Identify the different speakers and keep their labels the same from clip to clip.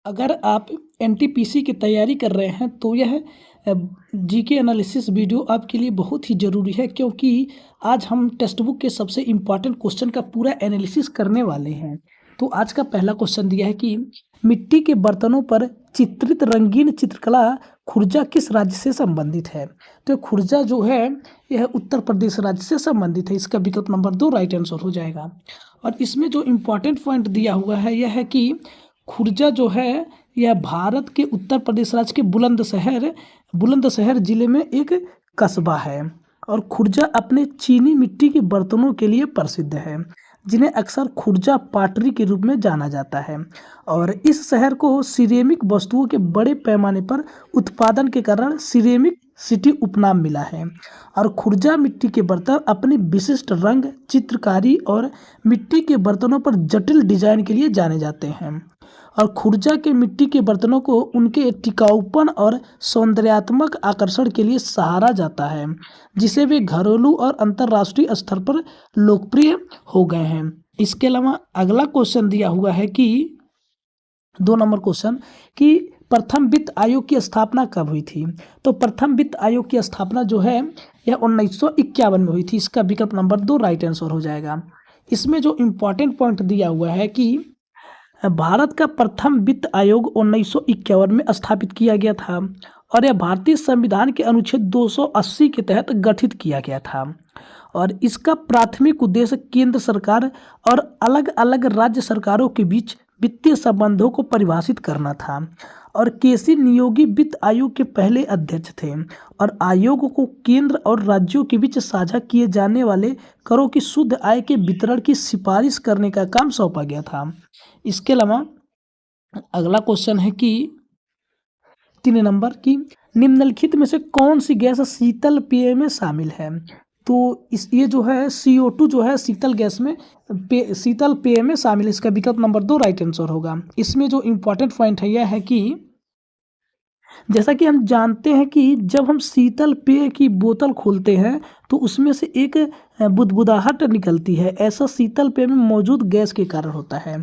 Speaker 1: अगर आप एनटीपीसी की तैयारी कर रहे हैं तो यह जीके एनालिसिस वीडियो आपके लिए बहुत ही ज़रूरी है, क्योंकि आज हम टेक्स्ट बुक के सबसे इम्पॉर्टेंट क्वेश्चन का पूरा एनालिसिस करने वाले हैं। तो आज का पहला क्वेश्चन दिया है कि मिट्टी के बर्तनों पर चित्रित रंगीन चित्रकला खुर्जा किस राज्य से संबंधित है। तो खुर्जा जो है यह उत्तर प्रदेश राज्य से संबंधित है। इसका विकल्प नंबर 2 राइट आंसर हो जाएगा। और इसमें जो इम्पॉर्टेंट पॉइंट दिया हुआ है यह है कि खुर्जा जो है यह भारत के उत्तर प्रदेश राज्य के बुलंदशहर जिले में एक कस्बा है। और खुर्जा अपने चीनी मिट्टी के बर्तनों के लिए प्रसिद्ध है, जिन्हें अक्सर खुर्जा पाटरी के रूप में जाना जाता है। और इस शहर को सिरेमिक वस्तुओं के बड़े पैमाने पर उत्पादन के कारण सिरेमिक सिटी उपनाम मिला है। और खुर्जा मिट्टी के बर्तन अपनी विशिष्ट रंग, चित्रकारी और मिट्टी के बर्तनों पर जटिल डिजाइन के लिए जाने जाते हैं। और खुर्जा के मिट्टी के बर्तनों को उनके टिकाऊपन और सौंदर्यात्मक आकर्षण के लिए सराहा जाता है, जिसे वे घरेलू और अंतर्राष्ट्रीय स्तर पर लोकप्रिय हो गए हैं। इसके अलावा अगला क्वेश्चन दिया हुआ है कि 2 नंबर क्वेश्चन कि प्रथम वित्त आयोग की स्थापना कब हुई थी। तो प्रथम वित्त आयोग की स्थापना जो है यह 1951 में हुई थी। इसका विकल्प नंबर 2 राइट आंसर हो जाएगा। इसमें जो इम्पोर्टेंट पॉइंट दिया हुआ है कि भारत का प्रथम वित्त आयोग 1951 में स्थापित किया गया था और यह भारतीय संविधान के अनुच्छेद 280 के तहत गठित किया गया था। और इसका प्राथमिक उद्देश्य केंद्र सरकार और अलग अलग राज्य सरकारों के बीच वित्तीय संबंधों को परिभाषित करना था। और केसी नियोगी वित्त आयोग के पहले अध्यक्ष थे और आयोग को केंद्र और राज्यों के बीच साझा किए जाने वाले करों की शुद्ध आय के वितरण की सिफारिश करने का काम सौंपा गया था। इसके अलावा अगला क्वेश्चन है कि 3 नंबर की निम्नलिखित में से कौन सी गैस शीतल पेय में शामिल है। तो ये जो है CO2 जो है शीतल गैस में शीतल पेय में शामिल है। इसका विकल्प नंबर 2 राइट आंसर होगा। इसमें जो इम्पोर्टेंट पॉइंट है यह है कि जैसा कि हम जानते हैं कि जब हम शीतल पेय की बोतल खोलते हैं तो उसमें से एक बुदबुदाहट निकलती है। ऐसा शीतल पेय में मौजूद गैस के कारण होता है।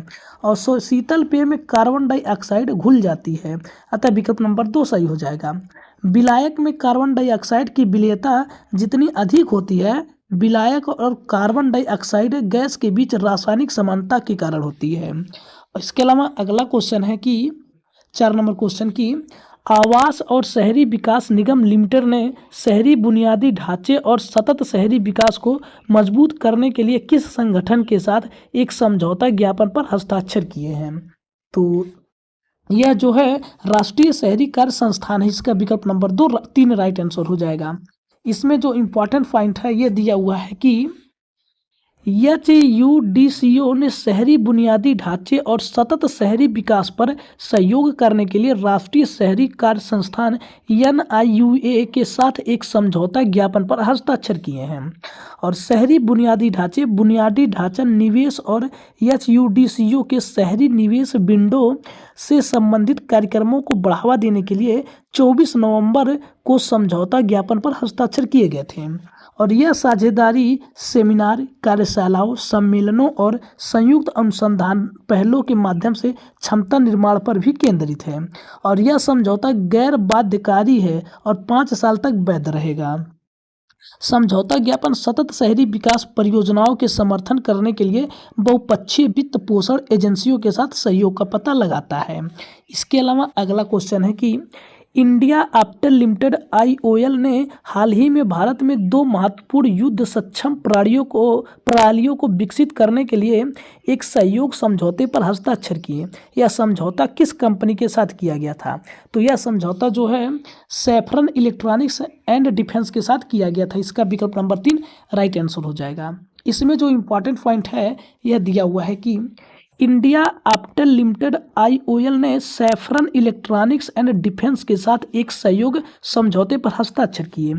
Speaker 1: और शीतल पेय में कार्बन डाइऑक्साइड घुल जाती है, अतः विकल्प नंबर 2 सही हो जाएगा। विलायक में कार्बन डाइऑक्साइड की विलेयता जितनी अधिक होती है, विलायक और कार्बन डाइऑक्साइड गैस के बीच रासायनिक समानता के कारण होती है। इसके अलावा अगला क्वेश्चन है कि 4 नंबर क्वेश्चन की आवास और शहरी विकास निगम लिमिटेड ने शहरी बुनियादी ढांचे और सतत शहरी विकास को मजबूत करने के लिए किस संगठन के साथ एक समझौता ज्ञापन पर हस्ताक्षर किए हैं। तो यह जो है राष्ट्रीय शहरी कार्य संस्थान है। इसका विकल्प नंबर 3 राइट आंसर हो जाएगा। इसमें जो इम्पोर्टेंट पॉइंट है ये दिया हुआ है कि HUDCO ने शहरी बुनियादी ढांचे और सतत शहरी विकास पर सहयोग करने के लिए राष्ट्रीय शहरी कार्य संस्थान NIUA के साथ एक समझौता ज्ञापन पर हस्ताक्षर किए हैं। और शहरी बुनियादी ढांचा निवेश और HUDCO के शहरी निवेश विंडो से संबंधित कार्यक्रमों को बढ़ावा देने के लिए 24 नवंबर को समझौता ज्ञापन पर हस्ताक्षर किए गए थे। और यह साझेदारी सेमिनार, कार्यशालाओं, सम्मेलनों और संयुक्त अनुसंधान पहलों के माध्यम से क्षमता निर्माण पर भी केंद्रित है। और यह समझौता गैर बाध्यकारी है और 5 साल तक वैध रहेगा। समझौता ज्ञापन सतत शहरी विकास परियोजनाओं के समर्थन करने के लिए बहुपक्षीय वित्त पोषण एजेंसियों के साथ सहयोग का पता लगाता है। इसके अलावा अगला क्वेश्चन है कि इंडिया आफ्टर लिमिटेड IOL ने हाल ही में भारत में 2 महत्वपूर्ण युद्ध सक्षम प्रणालियों को विकसित करने के लिए एक सहयोग समझौते पर हस्ताक्षर किए। यह समझौता किस कंपनी के साथ किया गया था। तो यह समझौता जो है सैफरन इलेक्ट्रॉनिक्स एंड डिफेंस के साथ किया गया था। इसका विकल्प नंबर 3 राइट आंसर हो जाएगा। इसमें जो इम्पोर्टेंट पॉइंट है यह दिया हुआ है कि इंडिया आफ्टर लिमिटेड IOL ने सैफरन इलेक्ट्रॉनिक्स एंड डिफेंस के साथ एक सहयोग समझौते पर हस्ताक्षर किए।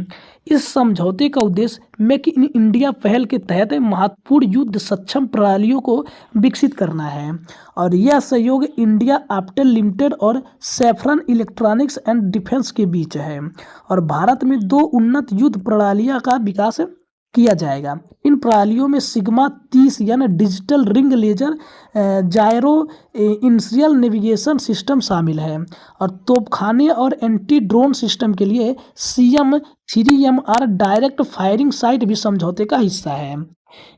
Speaker 1: इस समझौते का उद्देश्य मेक इन इंडिया पहल के तहत महत्वपूर्ण युद्ध सक्षम प्रणालियों को विकसित करना है। और यह सहयोग इंडिया आफ्टर लिमिटेड और सैफरन इलेक्ट्रॉनिक्स एंड डिफेंस के बीच है। और भारत में 2 उन्नत युद्ध प्रणालियों का विकास किया जाएगा। इन प्रणालियों में सिग्मा 30 यानी digital ring laser gyro inertial navigation system शामिल है। और तोपखाने और एंटी ड्रोन सिस्टम के लिए CM-3MR डायरेक्ट फायरिंग साइट भी समझौते का हिस्सा है।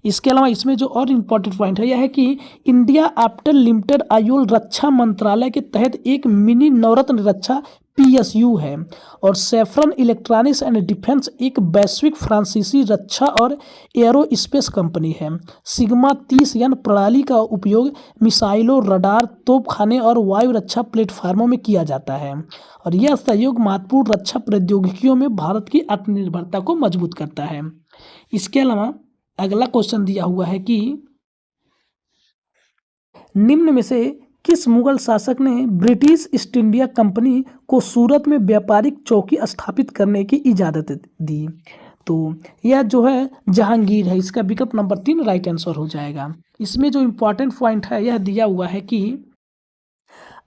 Speaker 1: इसके अलावा इसमें जो और इम्पोर्टेंट पॉइंट है यह है कि इंडिया आफ्टर लिमिटेड आयुल रक्षा मंत्रालय के तहत एक मिनी नवरत्न रक्षा PSU है। और सेफ्रन इलेक्ट्रॉनिक्स एंड डिफेंस एक वैश्विक फ्रांसीसी रक्षा और एरोस्पेस कंपनी है। सिग्मा 30 यानी प्रणाली का उपयोग मिसाइलों, रडार, तोपखाने और वायु रक्षा प्लेटफार्मों में किया जाता है। और यह सहयोग महत्वपूर्ण रक्षा प्रौद्योगिकियों में भारत की आत्मनिर्भरता को मजबूत करता है। इसके अलावा अगला क्वेश्चन दिया हुआ है कि निम्न में से किस मुगल शासक ने ब्रिटिश ईस्ट इंडिया कंपनी को सूरत में व्यापारिक चौकी स्थापित करने की इजाज़त दी? तो यह जो है जहांगीर है। इसका विकल्प नंबर 3 राइट आंसर हो जाएगा। इसमें जो इम्पोर्टेंट पॉइंट है यह दिया हुआ है कि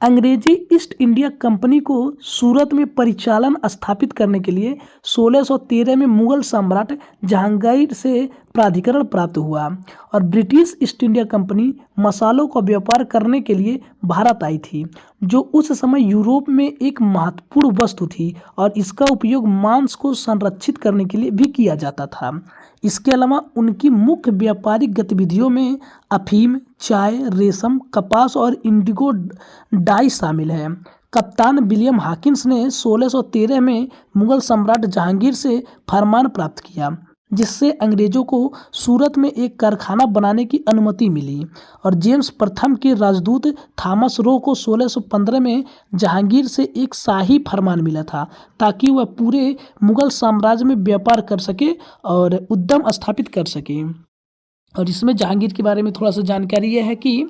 Speaker 1: अंग्रेजी ईस्ट इंडिया कंपनी को सूरत में परिचालन स्थापित करने के लिए 1613 में मुगल सम्राट जहांगीर से प्राधिकरण प्राप्त हुआ। और ब्रिटिश ईस्ट इंडिया कंपनी मसालों का व्यापार करने के लिए भारत आई थी, जो उस समय यूरोप में एक महत्वपूर्ण वस्तु थी और इसका उपयोग मांस को संरक्षित करने के लिए भी किया जाता था। इसके अलावा उनकी मुख्य व्यापारिक गतिविधियों में अफीम, चाय, रेशम, कपास और इंडिगो डाई शामिल है। कप्तान विलियम हॉकिंस ने 1613 में मुगल सम्राट जहांगीर से फरमान प्राप्त किया, जिससे अंग्रेजों को सूरत में एक कारखाना बनाने की अनुमति मिली। और जेम्स प्रथम के राजदूत थॉमस रो को 1615 में जहांगीर से एक शाही फरमान मिला था ताकि वह पूरे मुगल साम्राज्य में व्यापार कर सके और उद्यम स्थापित कर सके। और इसमें जहांगीर के बारे में थोड़ा सा जानकारी यह है कि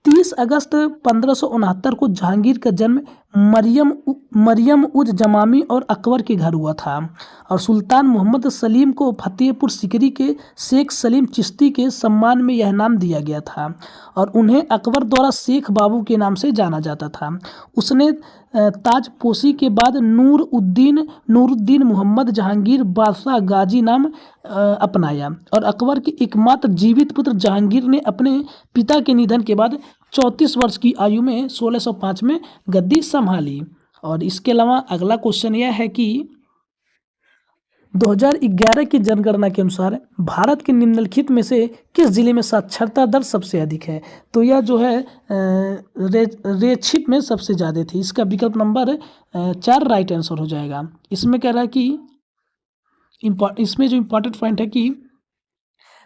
Speaker 1: 30 अगस्त 1569 को जहांगीर का जन्म मरियम उज जमामी और अकबर के घर हुआ था। और सुल्तान मोहम्मद सलीम को फतेहपुर सीकरी के शेख सलीम चिश्ती के सम्मान में यह नाम दिया गया था और उन्हें अकबर द्वारा शेख बाबू के नाम से जाना जाता था। उसने ताजपोशी के बाद नूरुद्दीन मोहम्मद जहांगीर बादशाह गाजी नाम अपनाया। और अकबर के एकमात्र जीवित पुत्र जहांगीर ने अपने पिता के निधन के बाद 34 वर्ष की आयु में 1605 में गद्दी संभाली। और इसके अलावा अगला क्वेश्चन यह है कि 2011 की जनगणना के अनुसार भारत के निम्नलिखित में से किस जिले में साक्षरता दर सबसे अधिक है? तो यह जो है रेछिप में सबसे ज़्यादा थी। इसका विकल्प नंबर 4 राइट आंसर हो जाएगा। इसमें कह रहा है कि इसमें जो इम्पोर्टेंट पॉइंट है कि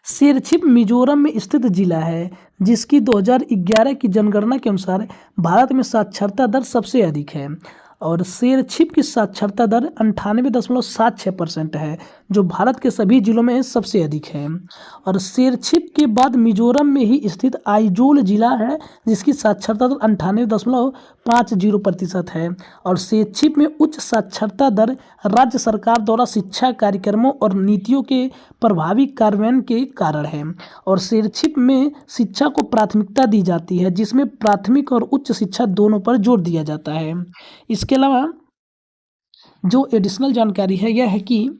Speaker 1: शेरछिप मिजोरम में स्थित जिला है, जिसकी 2011 की जनगणना के अनुसार भारत में साक्षरता दर सबसे अधिक है। और शेरछिप की साक्षरता दर 98.76% है, जो भारत के सभी जिलों में सबसे अधिक है। और शेरछिप के बाद मिजोरम में ही स्थित आइजोल जिला है, जिसकी साक्षरता दर 98.50% है। और शेरछिप में उच्च साक्षरता दर राज्य सरकार द्वारा शिक्षा कार्यक्रमों और नीतियों के प्रभावी कार्यान्वयन के कारण है। और शेरछिप में शिक्षा को प्राथमिकता दी जाती है, जिसमें प्राथमिक और उच्च शिक्षा दोनों पर जोर दिया जाता है। इसके अलावा जो एडिशनल जानकारी है यह है कि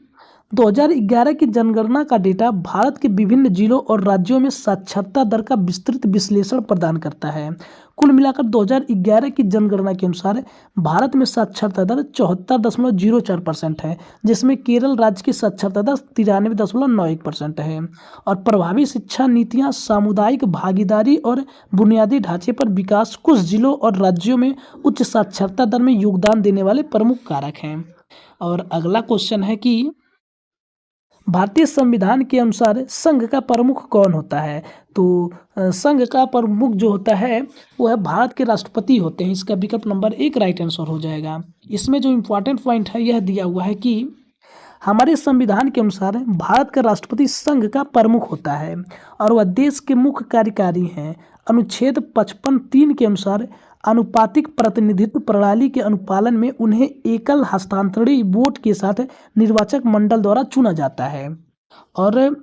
Speaker 1: 2011 की जनगणना का डेटा भारत के विभिन्न जिलों और राज्यों में साक्षरता दर का विस्तृत विश्लेषण प्रदान करता है। कुल मिलाकर 2011 की जनगणना के अनुसार भारत में साक्षरता दर 74.04% है, जिसमें केरल राज्य की साक्षरता दर 93.91% है। और प्रभावी शिक्षा नीतियां, सामुदायिक भागीदारी और बुनियादी ढांचे पर विकास कुछ जिलों और राज्यों में उच्च साक्षरता दर में योगदान देने वाले प्रमुख कारक हैं। और अगला क्वेश्चन है कि भारतीय संविधान के अनुसार संघ का प्रमुख कौन होता है? तो संघ का प्रमुख जो होता है वो है भारत के राष्ट्रपति होते हैं। इसका विकल्प नंबर 1 राइट आंसर हो जाएगा। इसमें जो इम्पोर्टेंट पॉइंट है यह दिया हुआ है कि हमारे संविधान के अनुसार भारत का राष्ट्रपति संघ का प्रमुख होता है और वह देश के मुख्य कार्यकारी हैं। अनुच्छेद 55(3) के अनुसार अनुपातिक प्रतिनिधित्व प्रणाली के अनुपालन में उन्हें एकल हस्तांतरणीय वोट के साथ निर्वाचक मंडल द्वारा चुना जाता है। और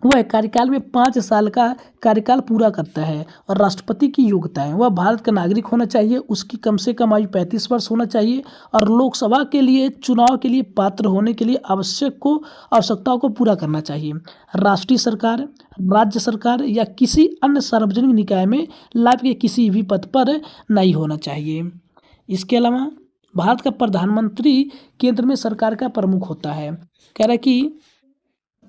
Speaker 1: वह कार्यकाल में 5 साल का कार्यकाल पूरा करता है। और राष्ट्रपति की योग्यताएं, वह भारत का नागरिक होना चाहिए, उसकी कम से कम आयु 35 वर्ष होना चाहिए और लोकसभा के लिए चुनाव के लिए पात्र होने के लिए आवश्यकताओं को पूरा करना चाहिए। राष्ट्रीय सरकार, राज्य सरकार या किसी अन्य सार्वजनिक निकाय में लाभ के किसी भी पद पर नहीं होना चाहिए। इसके अलावा भारत का प्रधानमंत्री केंद्र में सरकार का प्रमुख होता है। कह रहा है कि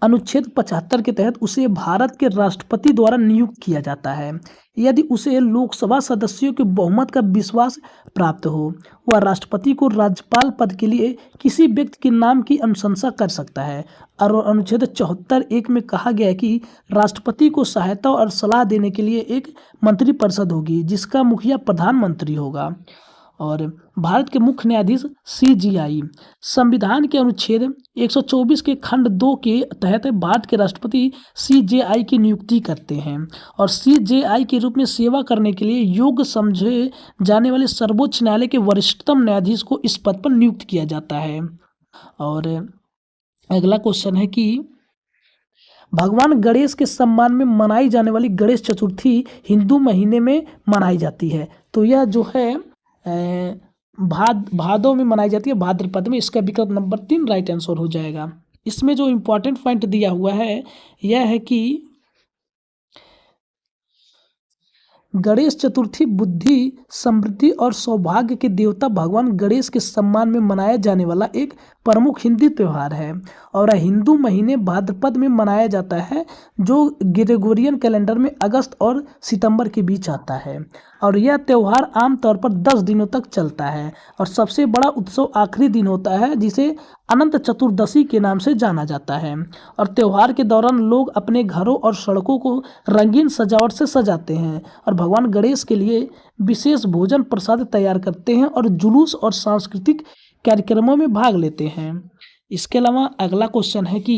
Speaker 1: अनुच्छेद 75 के तहत उसे भारत के राष्ट्रपति द्वारा नियुक्त किया जाता है यदि उसे लोकसभा सदस्यों के बहुमत का विश्वास प्राप्त हो। वह राष्ट्रपति को राज्यपाल पद के लिए किसी व्यक्ति के नाम की अनुशंसा कर सकता है। और अनुच्छेद 74(1) में कहा गया है कि राष्ट्रपति को सहायता और सलाह देने के लिए एक मंत्रिपरिषद होगी जिसका मुखिया प्रधानमंत्री होगा। और भारत के मुख्य न्यायाधीश CJI संविधान के अनुच्छेद 124 के खंड 2 के तहत भारत के राष्ट्रपति CJI की नियुक्ति करते हैं और CJI के रूप में सेवा करने के लिए योग्य समझे जाने वाले सर्वोच्च न्यायालय के वरिष्ठतम न्यायाधीश को इस पद पर नियुक्त किया जाता है। और अगला क्वेश्चन है कि भगवान गणेश के सम्मान में मनाई जाने वाली गणेश चतुर्थी हिंदू महीने में मनाई जाती है। तो यह जो है भादों में मनाई जाती है, भाद्रपद में। इसका विकल्प नंबर 3 राइट आंसर हो जाएगा। इसमें जो इम्पोर्टेंट पॉइंट दिया हुआ है यह है कि गणेश चतुर्थी बुद्धि, समृद्धि और सौभाग्य के देवता भगवान गणेश के सम्मान में मनाया जाने वाला एक प्रमुख हिंदी त्यौहार है और हिंदू महीने भाद्रपद में मनाया जाता है जो ग्रेगोरियन कैलेंडर में अगस्त और सितंबर के बीच आता है। और यह त्यौहार आमतौर पर 10 दिनों तक चलता है और सबसे बड़ा उत्सव आखिरी दिन होता है जिसे अनंत चतुर्दशी के नाम से जाना जाता है। और त्यौहार के दौरान लोग अपने घरों और सड़कों को रंगीन सजावट से सजाते हैं और भगवान गणेश के लिए विशेष भोजन प्रसाद तैयार करते हैं और जुलूस और सांस्कृतिक कार्यक्रमों में भाग लेते हैं। इसके अलावा अगला क्वेश्चन है कि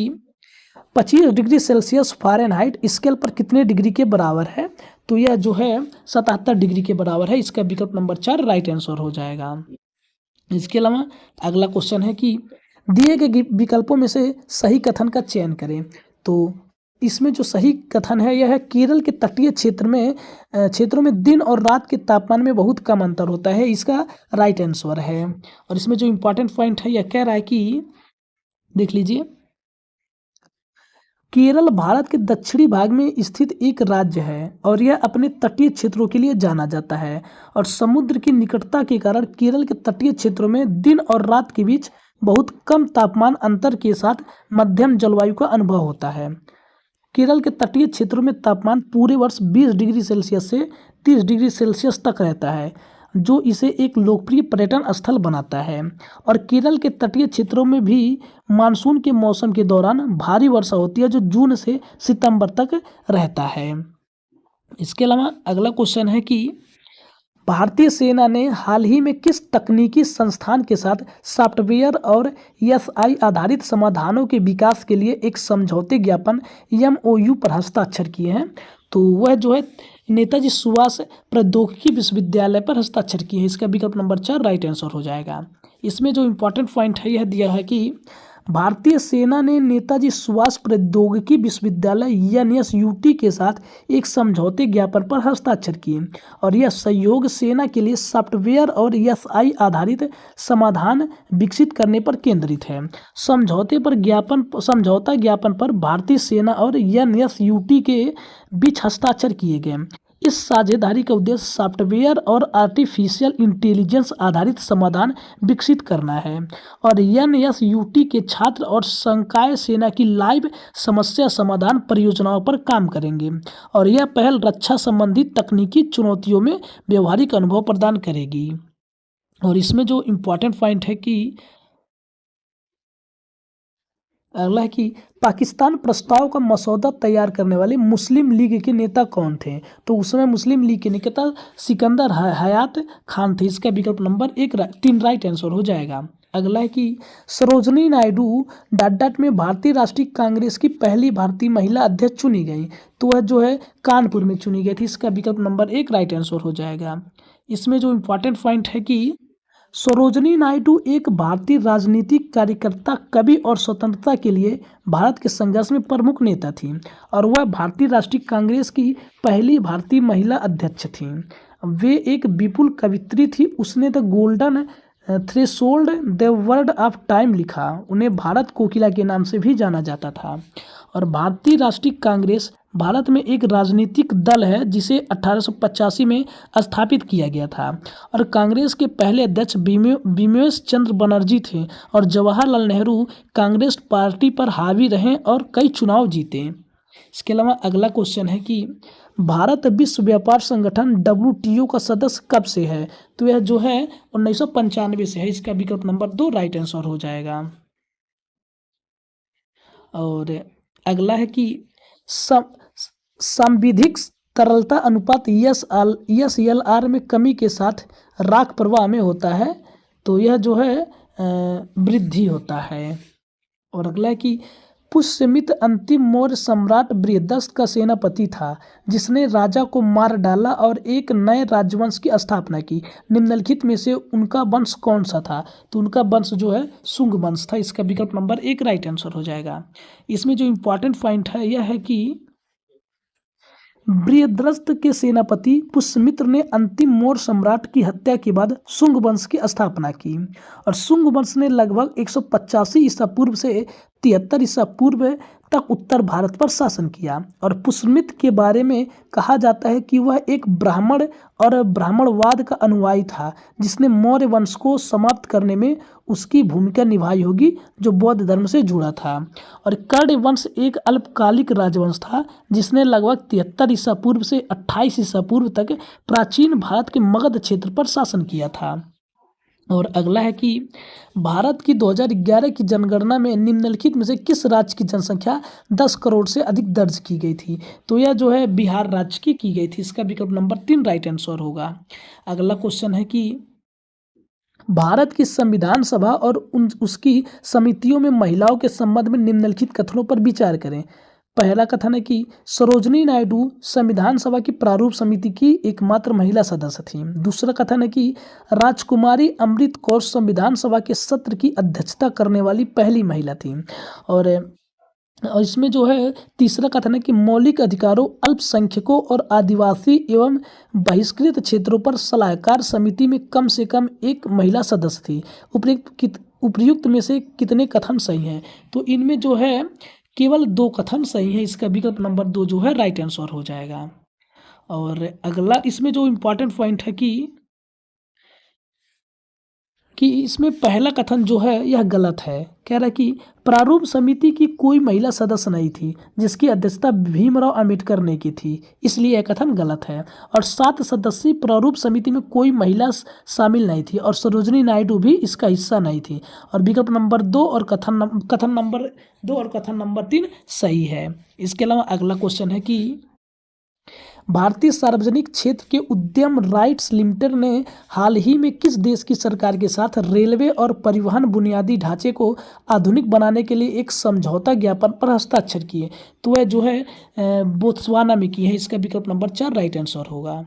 Speaker 1: 25 डिग्री सेल्सियस फ़ारेनहाइट स्केल पर कितने डिग्री के बराबर है। तो यह जो है 77 डिग्री के बराबर है। इसका विकल्प नंबर 4 राइट आंसर हो जाएगा। इसके अलावा अगला क्वेश्चन है कि दिए गए विकल्पों में से सही कथन का चयन करें। तो इसमें जो सही कथन है यह है केरल के तटीय क्षेत्रों में दिन और रात के तापमान में बहुत कम अंतर होता है। इसका राइट आंसर है। और इसमें जो इम्पोर्टेंट पॉइंट है यह कह रहा है कि देख लीजिए, केरल भारत के दक्षिणी भाग में स्थित एक राज्य है और यह अपने तटीय क्षेत्रों के लिए जाना जाता है और समुद्र की निकटता के कारण केरल के तटीय क्षेत्रों में दिन और रात के बीच बहुत कम तापमान अंतर के साथ मध्यम जलवायु का अनुभव होता है। केरल के तटीय क्षेत्रों में तापमान पूरे वर्ष 20 डिग्री सेल्सियस से 30 डिग्री सेल्सियस तक रहता है जो इसे एक लोकप्रिय पर्यटन स्थल बनाता है। और केरल के तटीय क्षेत्रों में भी मानसून के मौसम के दौरान भारी वर्षा होती है जो जून से सितंबर तक रहता है। इसके अलावा अगला क्वेश्चन है कि भारतीय सेना ने हाल ही में किस तकनीकी संस्थान के साथ सॉफ्टवेयर और SI आधारित समाधानों के विकास के लिए एक समझौते ज्ञापन MOU पर हस्ताक्षर किए हैं। तो वह जो है नेताजी सुभाष प्रौद्योगिकी विश्वविद्यालय पर हस्ताक्षर किए हैं। इसका विकल्प नंबर 4 राइट आंसर हो जाएगा। इसमें जो इम्पोर्टेंट पॉइंट है यह दिया है कि भारतीय सेना ने नेताजी सुभाष प्रौद्योगिकी विश्वविद्यालय NSUT के साथ एक समझौते ज्ञापन पर हस्ताक्षर किए और यह सहयोग सेना के लिए सॉफ्टवेयर और SI आधारित समाधान विकसित करने पर केंद्रित है। समझौता ज्ञापन पर भारतीय सेना और NSUT के बीच हस्ताक्षर किए गए। इस साझेदारी का उद्देश्य सॉफ्टवेयर और आर्टिफिशियल इंटेलिजेंस आधारित समाधान विकसित करना है और NSUT के छात्र और संकाय सेना की लाइव समस्या समाधान परियोजनाओं पर काम करेंगे और यह पहल रक्षा संबंधी तकनीकी चुनौतियों में व्यवहारिक अनुभव प्रदान करेगी। और इसमें जो इम्पोर्टेंट पॉइंट है कि अगला है कि पाकिस्तान प्रस्ताव का मसौदा तैयार करने वाले मुस्लिम लीग के नेता कौन थे। तो उस समय मुस्लिम लीग के नेता सिकंदर हयात खान थे। इसका विकल्प नंबर 3 राइट आंसर हो जाएगा। अगला है कि सरोजनी नायडू डाडा में भारतीय राष्ट्रीय कांग्रेस की पहली भारतीय महिला अध्यक्ष चुनी गई। तो वह जो है कानपुर में चुनी गई थी। इसका विकल्प नंबर 1 राइट आंसर हो जाएगा। इसमें जो इम्पोर्टेंट पॉइंट है कि सरोजिनी नायडू एक भारतीय राजनीतिक कार्यकर्ता, कवि और स्वतंत्रता के लिए भारत के संघर्ष में प्रमुख नेता थी और वह भारतीय राष्ट्रीय कांग्रेस की पहली भारतीय महिला अध्यक्ष थी। वे एक विपुल कवियत्री थी। उसने the golden threshold, the word of time लिखा। उन्हें भारत कोकिला के नाम से भी जाना जाता था। और भारतीय राष्ट्रीय कांग्रेस भारत में एक राजनीतिक दल है जिसे 1885 में स्थापित किया गया था और कांग्रेस के पहले अध्यक्ष बिमोश चंद्र बनर्जी थे और जवाहरलाल नेहरू कांग्रेस पार्टी पर हावी रहे और कई चुनाव जीते। इसके अलावा अगला क्वेश्चन है कि भारत विश्व व्यापार संगठन WTO का सदस्य कब से है? तो यह जो है 1995 से है। इसका विकल्प नंबर 2 राइट आंसर हो जाएगा। और अगला है कि सांविधिक तरलता अनुपात SLR में कमी के साथ राख प्रवाह में होता है, तो यह जो है वृद्धि होता है। और अगला है कि पुष्यमित्र अंतिम मौर्य सम्राट बृहदस्त का सेनापति था जिसने राजा को मार डाला और एक नए राजवंश की स्थापना की। निम्नलिखित में से उनका वंश कौन सा था? तो उनका वंश जो है शुंग वंश था। इसका विकल्प नंबर 1 राइट आंसर हो जाएगा। इसमें जो इम्पोर्टेंट पॉइंट है यह है कि बृहदस्त के सेनापति पुष्यमित्र ने अंतिम मौर्य सम्राट की हत्या के बाद शुंग वंश की स्थापना की और शुंग वंश ने लगभग 185 ईसा पूर्व से 73 ईसा पूर्व तक उत्तर भारत पर शासन किया। और पुष्यमित्र के बारे में कहा जाता है कि वह एक ब्राह्मण और ब्राह्मणवाद का अनुयायी था जिसने मौर्य वंश को समाप्त करने में उसकी भूमिका निभाई होगी, जो बौद्ध धर्म से जुड़ा था। और कर्ण वंश एक अल्पकालिक राजवंश था जिसने लगभग 73 ईसा पूर्व से 28 ईसा पूर्व तक प्राचीन भारत के मगध क्षेत्र पर शासन किया था। और अगला है कि भारत की 2011 की जनगणना में निम्नलिखित में से किस राज्य की जनसंख्या 10 करोड़ से अधिक दर्ज की गई थी? तो यह जो है बिहार राज्य की गई थी। इसका विकल्प नंबर 3 राइट आंसर होगा। अगला क्वेश्चन है कि भारत की संविधान सभा और उसकी समितियों में महिलाओं के संबंध में निम्नलिखित कथनों पर विचार करें। पहला कथन है कि सरोजिनी नायडू संविधान सभा की प्रारूप समिति की एकमात्र महिला सदस्य थी। दूसरा कथन है कि राजकुमारी अमृत कौर संविधान सभा के सत्र की अध्यक्षता करने वाली पहली महिला थी। और इसमें जो है तीसरा कथन है कि मौलिक अधिकारों, अल्पसंख्यकों और आदिवासी एवं बहिष्कृत क्षेत्रों पर सलाहकार समिति में कम से कम एक महिला सदस्य थी। उपर्युक्त में से कितने कथन सही हैं? तो इनमें जो है केवल 2 कथन सही है। इसका विकल्प नंबर 2 जो है राइट आंसर हो जाएगा। और अगला इसमें जो इम्पोर्टेंट पॉइंट है कि इसमें पहला कथन जो है यह गलत है। कह रहा है कि प्रारूप समिति की कोई महिला सदस्य नहीं थी जिसकी अध्यक्षता भीमराव अंबेडकर ने की थी, इसलिए यह कथन गलत है। और 7 सदस्यीय प्रारूप समिति में कोई महिला शामिल नहीं थी और सरोजिनी नायडू भी इसका हिस्सा नहीं थी। और विकल्प नंबर 2 और कथन नंबर 2 और कथन नंबर 3 सही है। इसके अलावा अगला क्वेश्चन है कि भारतीय सार्वजनिक क्षेत्र के उद्यम राइट्स लिमिटेड ने हाल ही में किस देश की सरकार के साथ रेलवे और परिवहन बुनियादी ढांचे को आधुनिक बनाने के लिए एक समझौता ज्ञापन पर हस्ताक्षर किए? तो वह जो है बोत्सवाना में की है। इसका विकल्प नंबर 4 राइट आंसर होगा।